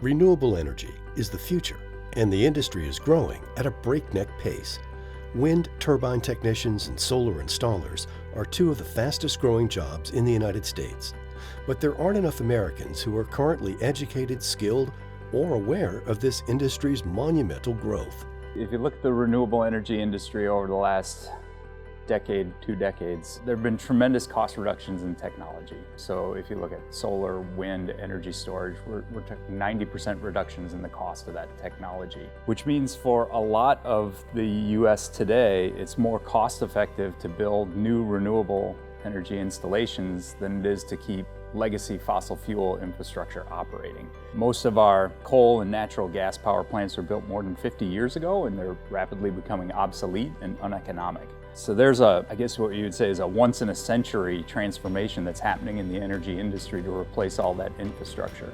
Renewable energy is the future, and the industry is growing at a breakneck pace. Wind turbine technicians and solar installers are two of the fastest growing jobs in the United States. But there aren't enough Americans who are currently educated, skilled, or aware of this industry's monumental growth. If you look at the renewable energy industry over the last decade, 2 decades, there have been tremendous cost reductions in technology. So if you look at solar, wind, energy storage, we're talking 90% reductions in the cost of that technology, which means for a lot of the US today, it's more cost effective to build new renewable energy installations than it is to keep legacy fossil fuel infrastructure operating. Most of our coal and natural gas power plants were built more than 50 years ago, and they're rapidly becoming obsolete and uneconomic. So there's I guess what you would say is a once in a century transformation that's happening in the energy industry to replace all that infrastructure.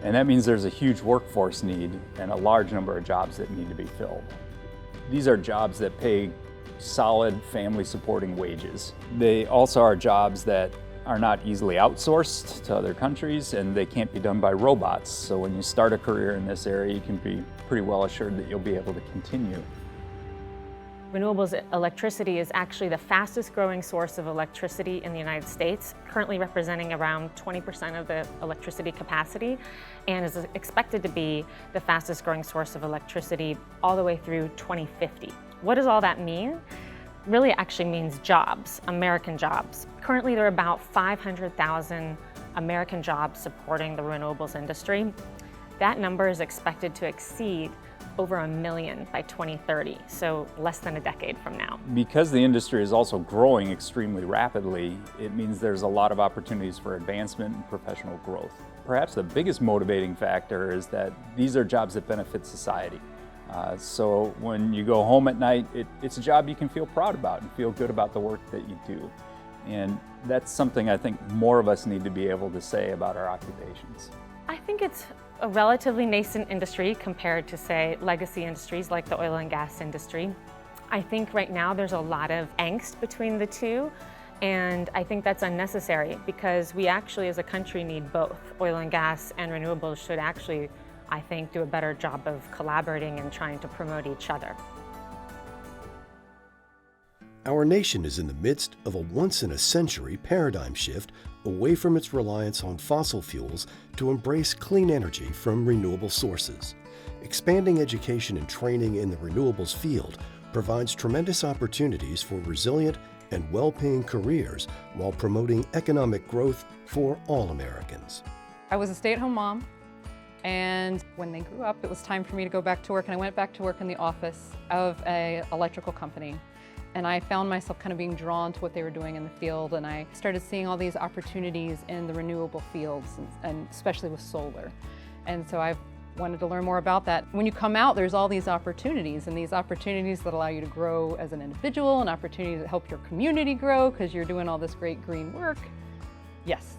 And that means there's a huge workforce need and a large number of jobs that need to be filled. These are jobs that pay solid family supporting wages. They also are jobs that are not easily outsourced to other countries, and they can't be done by robots. So when you start a career in this area, you can be pretty well assured that you'll be able to continue. Renewables electricity is actually the fastest growing source of electricity in the United States, currently representing around 20% of the electricity capacity, and is expected to be the fastest growing source of electricity all the way through 2050. What does all that mean? Really actually means jobs, American jobs. Currently there are about 500,000 American jobs supporting the renewables industry. That number is expected to exceed over 1 million by 2030, so less than a decade from now. Because the industry is also growing extremely rapidly, it means there's a lot of opportunities for advancement and professional growth. Perhaps the biggest motivating factor is that these are jobs that benefit society. So when you go home at night, it's a job you can feel proud about and feel good about the work that you do. And that's something I think more of us need to be able to say about our occupations. I think it's a relatively nascent industry compared to, say, legacy industries like the oil and gas industry. I think right now there's a lot of angst between the two, and I think that's unnecessary because we actually as a country need both. Oil and gas and renewables should actually, I think, do a better job of collaborating and trying to promote each other. Our nation is in the midst of a once-in-a-century paradigm shift away from its reliance on fossil fuels to embrace clean energy from renewable sources. Expanding education and training in the renewables field provides tremendous opportunities for resilient and well-paying careers while promoting economic growth for all Americans. I was a stay-at-home mom, and when they grew up, it was time for me to go back to work, and I went back to work in the office of an electrical company. And I found myself kind of being drawn to what they were doing in the field, and I started seeing all these opportunities in the renewable fields, and especially with solar. And so I've wanted to learn more about that. When you come out, there's all these opportunities, and these opportunities that allow you to grow as an individual, and opportunities that help your community grow because you're doing all this great green work. Yes.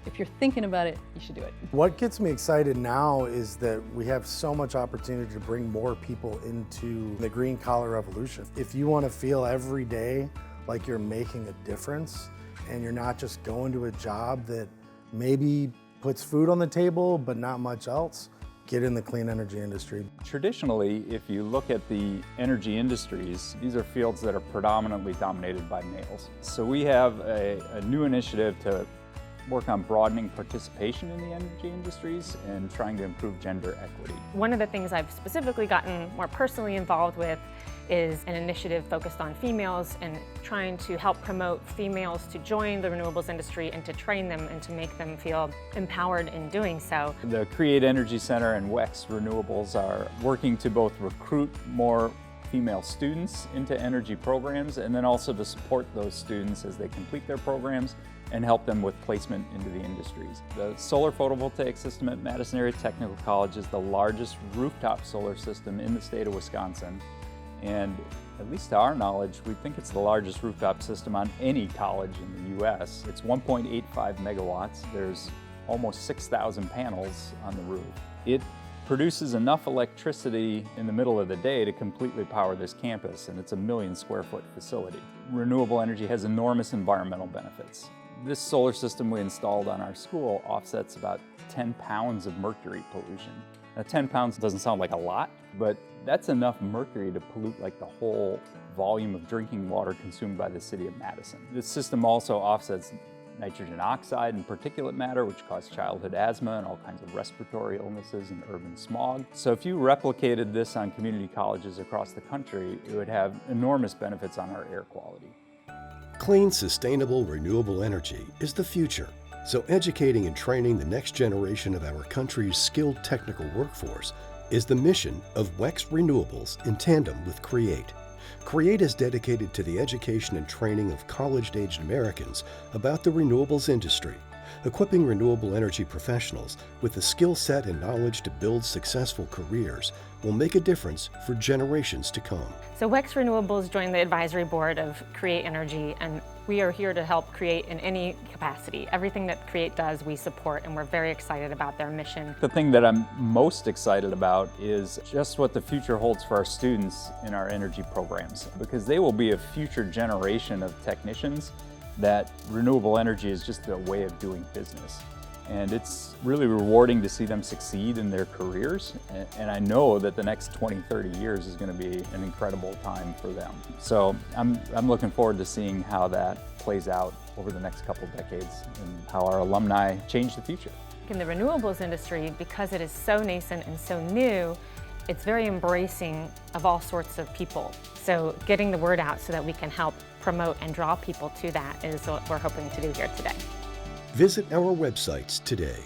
If you're thinking about it, you should do it. What gets me excited now is that we have so much opportunity to bring more people into the green collar revolution. If you want to feel every day like you're making a difference and you're not just going to a job that maybe puts food on the table but not much else, get in the clean energy industry. Traditionally, if you look at the energy industries, these are fields that are predominantly dominated by males. So we have a new initiative to work on broadening participation in the energy industries and trying to improve gender equity. One of the things I've specifically gotten more personally involved with is an initiative focused on females and trying to help promote females to join the renewables industry and to train them and to make them feel empowered in doing so. The Create Energy Center and WECS Renewables are working to both recruit more female students into energy programs and then also to support those students as they complete their programs and help them with placement into the industries. The solar photovoltaic system at Madison Area Technical College is the largest rooftop solar system in the state of Wisconsin. And at least to our knowledge, we think it's the largest rooftop system on any college in the US. It's 1.85 megawatts. There's almost 6,000 panels on the roof. It produces enough electricity in the middle of the day to completely power this campus, and it's a 1 million square foot facility. Renewable energy has enormous environmental benefits. This solar system we installed on our school offsets about 10 pounds of mercury pollution. Now 10 pounds doesn't sound like a lot, but that's enough mercury to pollute like the whole volume of drinking water consumed by the city of Madison. This system also offsets nitrogen oxide and particulate matter, which cause childhood asthma and all kinds of respiratory illnesses and urban smog. So if you replicated this on community colleges across the country, it would have enormous benefits on our air quality. Clean, sustainable, renewable energy is the future. So educating and training the next generation of our country's skilled technical workforce is the mission of WECS Renewables in tandem with CREATE. CREATE is dedicated to the education and training of college-aged Americans about the renewables industry, equipping renewable energy professionals with the skill set and knowledge to build successful careers will make a difference for generations to come. So WECS Renewables joined the advisory board of CREATE Energy, and we are here to help CREATE in any capacity. Everything that CREATE does, we support, and we're very excited about their mission. The thing that I'm most excited about is just what the future holds for our students in our energy programs, because they will be a future generation of technicians that renewable energy is just a way of doing business. And it's really rewarding to see them succeed in their careers. And I know that the next 20, 30 years is going to be an incredible time for them. So I'm looking forward to seeing how that plays out over the next couple of decades and how our alumni change the future. In the renewables industry, because it is so nascent and so new, it's very embracing of all sorts of people. So getting the word out so that we can help promote and draw people to that is what we're hoping to do here today. Visit our websites today.